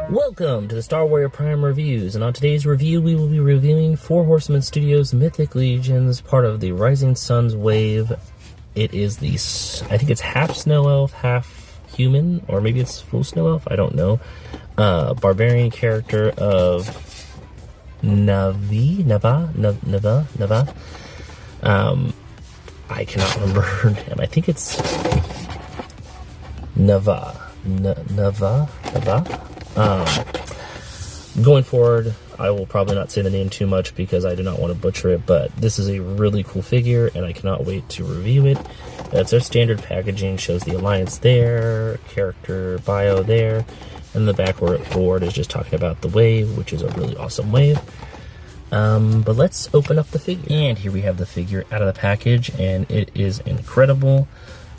Welcome to the Star Warrior Prime Reviews, and on today's review we will be reviewing Four Horsemen Studios' Mythic Legions, part of the Rising Suns wave. It is the, I think it's half snow elf, half human, or maybe it's full snow elf, I don't know. Barbarian character of Neva. I cannot remember her name. I think it's Neva. Going forward, I will probably not say the name too much because I do not want to butcher it, but this is a really cool figure and I cannot wait to review it. That's our standard packaging, shows the alliance there, character bio there, and the back board is just talking about the wave, which is a really awesome wave. But let's open up the figure. And here we have the figure out of the package, and it is incredible.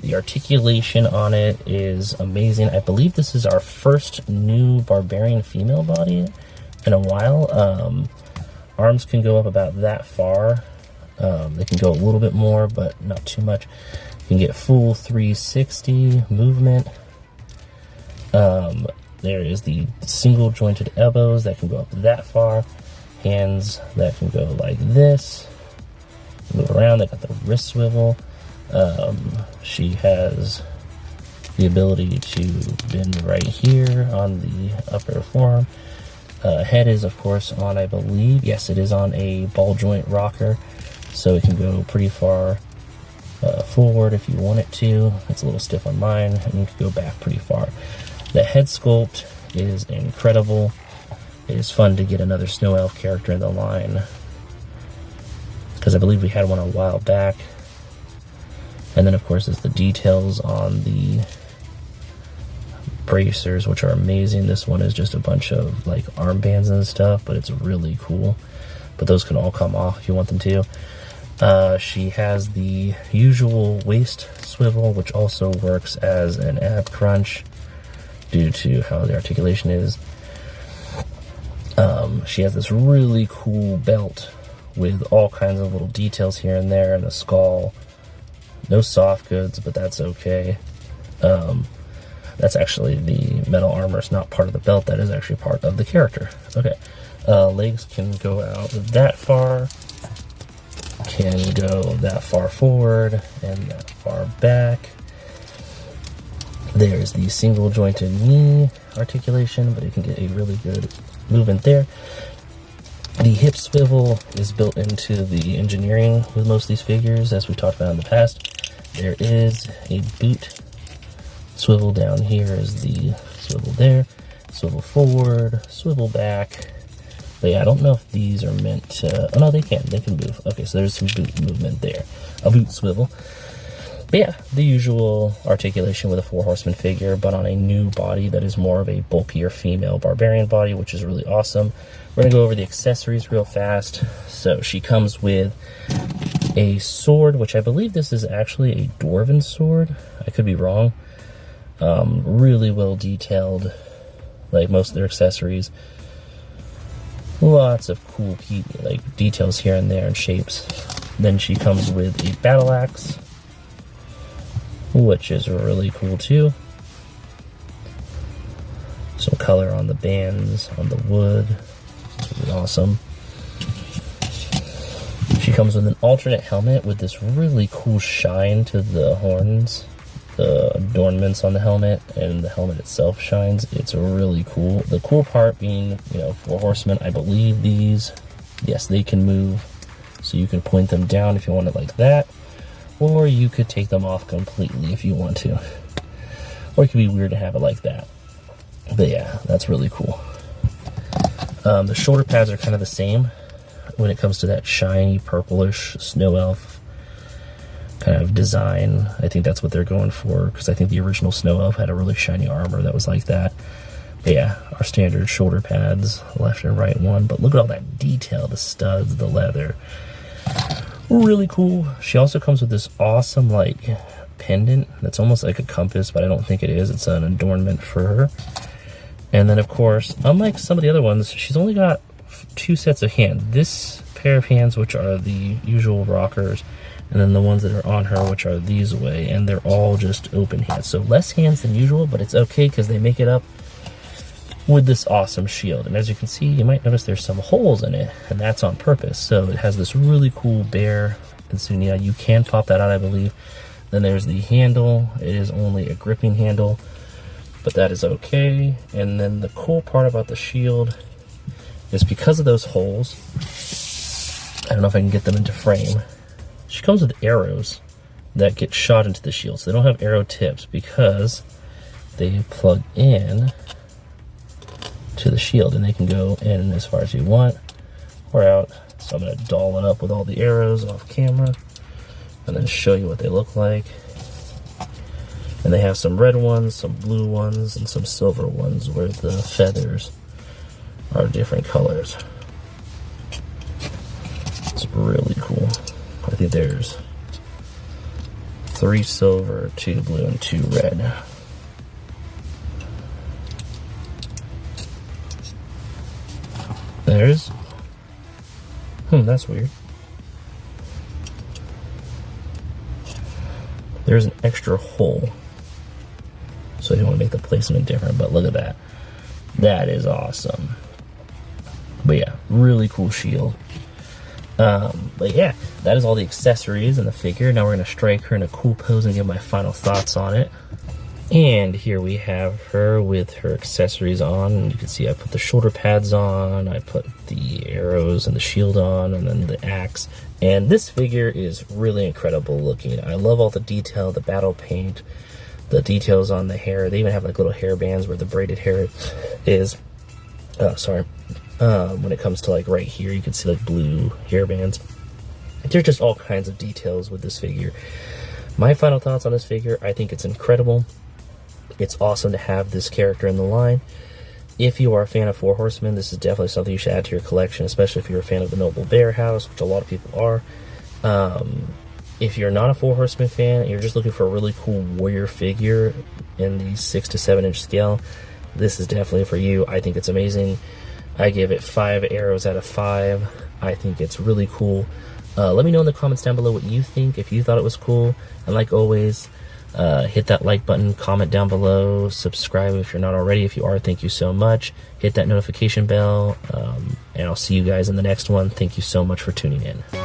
The articulation on it is amazing. I believe this is our first new barbarian female body in a while. Arms can go up about that far. They can go a little bit more, but not too much. You can get full 360 movement. There is the single jointed elbows that can go up that far. Hands that can go like this. Move around. They got the wrist swivel. She has the ability to bend right here on the upper forearm. Head is, of course, on, I believe, yes, it is on a ball joint rocker, so it can go pretty far forward if you want it to. It's a little stiff on mine, and you can go back pretty far. The head sculpt is incredible. It is fun to get another snow elf character in the line, because I believe we had one a while back. And then, of course, there's the details on the bracers, which are amazing. This one is just a bunch of, like, armbands and stuff, but it's really cool. But those can all come off if you want them to. She has the usual waist swivel, which also works as an ab crunch due to how the articulation is. She has this really cool belt with all kinds of little details here and there, and a skull. No soft goods, but that's okay. That's actually the metal armor. It's not part of the belt. That is actually part of the character. Okay. Legs can go out that far. Can go that far forward and that far back. There's the single jointed knee articulation, but it can get a really good movement there. The hip swivel is built into the engineering with most of these figures, as we talked about in the past. There is a boot swivel down here, is the swivel there, swivel forward, swivel back. But yeah, I don't know if these are meant to, oh no, they can move. Okay, so there's some boot movement there, a boot swivel. But yeah, the usual articulation with a Four Horseman figure, but on a new body that is more of a bulkier female barbarian body, which is really awesome. We're gonna go over the accessories real fast. So she comes with a sword, which I believe this is actually a dwarven sword. I could be wrong. Really well detailed, like most of their accessories. Lots of cool like details here and there and shapes. Then she comes with a battle axe, which is really cool too. Some color on the bands, on the wood. It's really awesome. She comes with an alternate helmet with this really cool shine to the horns, the adornments on the helmet, and the helmet itself shines. It's really cool. The cool part being, you know, Four Horsemen, I believe these, yes, they can move. So you can point them down if you want it like that, or you could take them off completely if you want to. Or it could be weird to have it like that. But yeah, that's really cool. The shoulder pads are kind of the same when it comes to that shiny purplish snow elf kind of design. I think that's what they're going for, because I think the original snow elf had a really shiny armor that was like that. But yeah, our standard shoulder pads, left and right one. But look at all that detail, the studs, the leather. Really cool. She also comes with this awesome, like, pendant that's almost like a compass, but I don't think it is. It's an adornment for her. And then, of course, unlike some of the other ones, she's only got 2 sets of hands. This pair of hands, which are the usual rockers, and then the ones that are on her, which are these way, and they're all just open hands. So less hands than usual, but it's okay because they make it up with this awesome shield. And as you can see, you might notice there's some holes in it, and that's on purpose. So it has this really cool bear insignia. You can pop that out, I believe. Then there's the handle. It is only a gripping handle, but that is okay. And then the cool part about the shield is because of those holes, I don't know if I can get them into frame, she comes with arrows that get shot into the shield. So they don't have arrow tips because they plug in to the shield, and they can go in as far as you want or out. So I'm going to doll it up with all the arrows off camera and then show you what they look like. And they have some red ones, some blue ones, and some silver ones where the feathers are different colors. It's really cool. I think there's 3 silver, 2 blue, and 2 red. There's, that's weird. There's an extra hole, so you want to make the placement different, but look at that. That is awesome. But yeah, really cool shield. But yeah, that is all the accessories and the figure. Now we're going to strike her in a cool pose and give my final thoughts on it. And here we have her with her accessories on. And you can see I put the shoulder pads on, I put the arrows and the shield on, and then the axe. And this figure is really incredible looking. I love all the detail, the battle paint, the details on the hair. They even have like little hair bands where the braided hair is. When it comes to like right here, you can see like blue hair bands. There's just all kinds of details with this figure. My final thoughts on this figure, I think it's incredible. It's awesome to have this character in the line. If you are a fan of 4 Horsemen, this is definitely something you should add to your collection, especially if you're a fan of the Noble Bear House, which a lot of people are. If you're not a 4 Horsemen fan and you're just looking for a really cool warrior figure in the 6 to 7 inch scale, this is definitely for you. I think it's amazing. I give it 5 arrows out of 5. I think it's really cool. Let me know in the comments down below what you think, if you thought it was cool. And like always, hit that like button, comment down below, subscribe if you're not already. If you are, thank you so much. Hit that notification bell, and I'll see you guys in the next one. Thank you so much for tuning in.